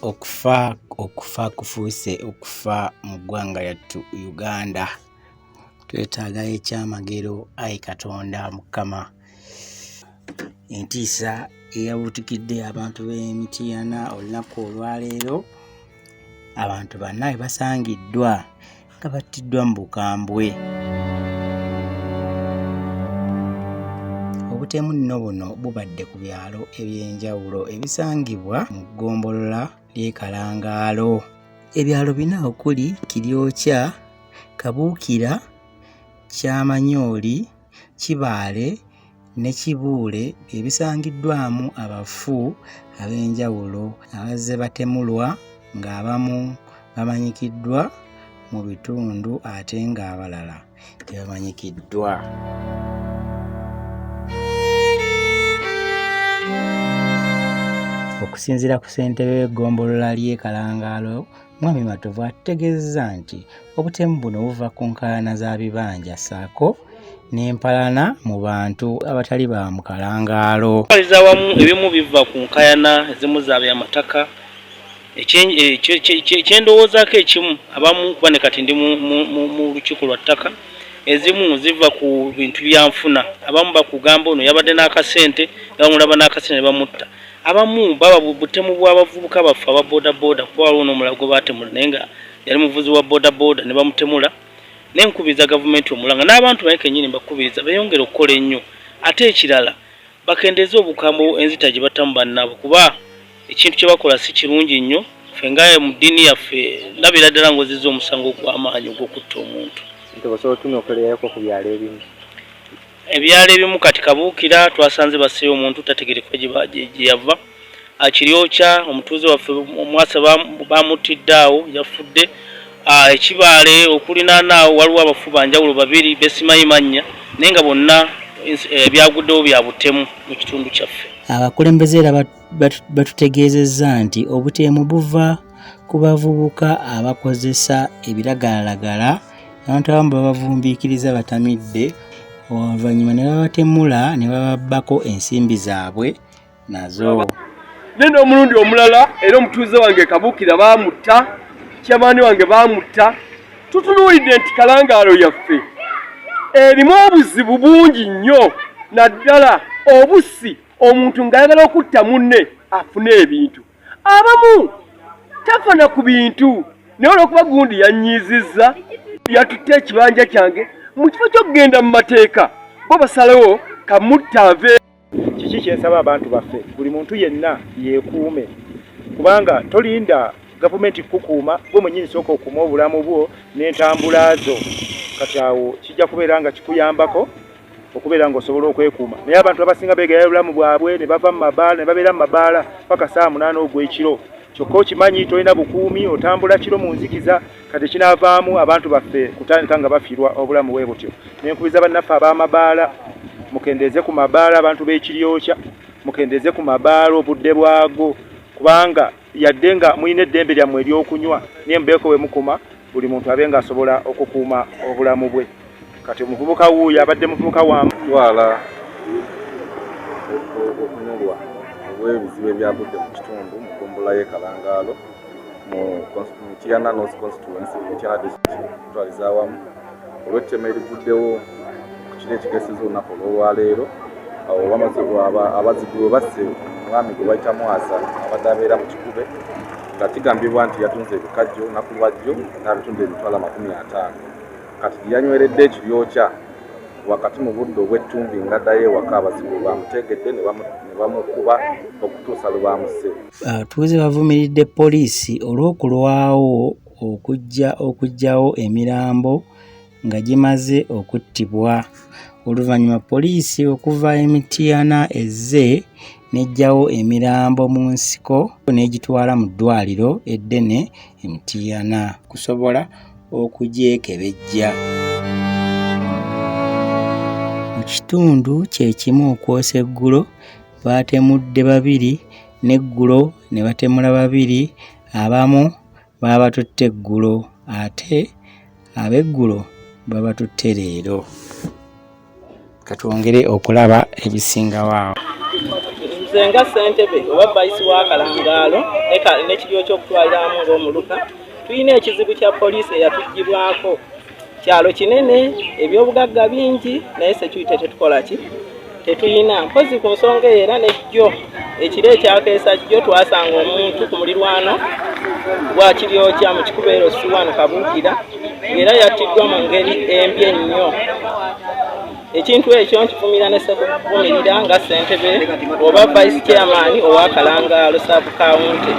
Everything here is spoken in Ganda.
okufa kufuuse okufa mu ggwanga lyattu Uganda. Twetaagayo ekyamagero, ayi Katonda Mukama. Entiisa eyabuutikidde abantu b'Emityana olunaku olwaleero, abantu bannaye basangiddwa nga battiddwa mu bukambwe. Obutemu nno buno bubadde ku byalo eby'enjawulo ebisangibwa mu ggombolola ly'e Kalangaalo. Ebyalo bina okuli Kiryokya, Kabuukira, Kyamanyooli, Kibaale ne Kibuule bye bisangiddwamu abafu ab'enjawulo abazze batemulwa ng'abamu bamanyikiddwa mu bitundu ate ng'abalala tebamanyikiddwa. Okusinziira ku ssentebe w'eggombolola ly'e Kalangaalo, Mwami Matovu ategeezezza nti obutemu buno buva ku nkaayana za bibanja ssaako n'empalana mu bantu abatali ba mu Kalangaalo. Awamu ebimu biva ku nkaayana ezimu za by'amataka. Ekyendowoozaako ekimu abamu kuba ne kati ndi mu lukiiko lwa ttaka, ezimu ziva ku bintu byanfuna. Abamu bakugamba ono yabadde n'akasente, bamulaba n'akasente ne bamutta. Abamu baba butemu bw'abavubuka baffe aba bodaboda, kuba waliwo n'omulala gwe baatemula naye nga yali muvuzi wa bodaboda ne bamutemula. Nenkubiriza gavumenti omulanga n'abantu naye kennyini mbakubiriza beeyongere okukola ennyo. Ate ekirala bakendeeze obukambo enzita gye batamu bannabo, kuba ekintu kye bakola si kirungi nnyo. Ffe nga mu ddiini yaffe ndabira ddala ng'ozizza omusango gw'amaanyi ogw'okutta omuntu. Osobola otunokolerako ku byalo ebimu? Ebyalo ebimu kati Kabuukira twasanze baseeyo omuntu tategerekeka gye yava. Kiryokya omutuuze waffe omwasa bamuttidde awo yafudde. Ekibaale okulinaanaawo waliwo abafu banjawulo babiri besimayi mannya naye nga bonna byaguddewo bya butemu mu kitundu kyaffe. Abakulembeze era batutegeezezza nti obutemu buva ku bavubuka abakozesa ebiragalalagala, abantu abamu babavumbiikiriza batamidde, oluvannyuma ne babatemula ne bababbako ensimbi zaabwe nazo. Neno omulundi omulala era omutuuze wange Kabuukira baamutta, kyamaani wange baamutta. Tutunuulidde nti Kalangaalo yaffe erimu obuzibu bungi nnyo, naddala obusi omuntu ng'ayagala okutta munne afune ebintu. Abamu tafana ku bintu naye olw'okuba gundi yannyiizizza yatutte ekibanja kyange mu kifo ky'okugenda mu mateeka bo basalewo kamutta ave. Kiki kyensaba abantu baffe, buli muntu yenna yeekuume, kubanga tolinda gavumenti kukuuma, gwe mwennyini sooka okuuma obulamu bwo n'entambula zo. Kati awo kijja kubeera nga kikuyambako okubeera ng'osobola okwekuuma. Naye abantu abasinga beegayira obulamu bwabwe ne bava mu mabaala ne babeera mu mabaala paka saa 8 ogw'ekiro. Kyokka okimanyi tolina bukuumi, otambula kiro mu nzikiza, kati kinaavaamu abantu baffe kutandika nga bafiirwa obulamu bwe butyo. Nenkubiriza bannaffe ab'amabaala mukendeeze ku mabaala, abantu b'Ekiryokya mukendeeze ku mabaala obudde bwago, kubanga yadde nga mulina eddembe lyammwe ery'okunywa naye mubeeko we mukuma, buli muntu abe ng'asobola okukuuma obulamu bwe. Kati omuvubuka wuuyo abadde muvubuka wamu twala okunulwa obw'ebizibu ebyagudde mu kitundu mu ggombolola y'e Kalangaalo mu Tyana North Constituency, Tyana District twaliza awamu olw'ettema eriguddewo ku kiro ekigeseza olunaku olw'olwaleero. Awo abazigu bwe basse omwami gwe bayita Mwasa abadde abeera mu Kikube nga kigambibwa nti yatunze Bikajjo olunaku lwajjo n'abitundu emitwalo 50. Kati yanyweredde Ekiryokya wakati mu budde obw'ettumbi ng'addayo ewaka abazigu bamutegedde ne bamukuba okutuusa lwe bamusse. Abatuuze bavumiridde poliisi olw'okulwawo okuggyawo emirambo nga gimaze okuttibwa. Oluvannyuma poliisi okuva Emityana ezze n'eggyawo emirambo mu nsiko n'egitwala mu ddwaliro eddene Emityana kusobola okugyekebejja. Mu kitundu kye kimu okwosa eggulo baatemudde 2 n'eggulo ne batemula 2, abamu baabatutte eggulo ate ab'eggulo babatutte leero. Katwongere okulaba ebisingawo awo. nze nga Sentebe oba vice wa Kalangaalo n'ekiryo ky'okutwaliramu ng'omuluka tulina ekizibu kya poliisi eyatugibwako kyalo kinene ebyobugagga bingi naye security tetukola ki tetuyina mpozi ku nsonga era nejjo ekiro ekyakeesa jjo twasanga omuntu ku mulirwano gwa Kiryokya mu Kikubeero C1 Kabuukira era yattiddwa mu ngeri embi ennyo. Ekintu ekyo nkifumira ne sekuvumirira nga Sentebe oba vice chairman owa Kalangaalo sub county.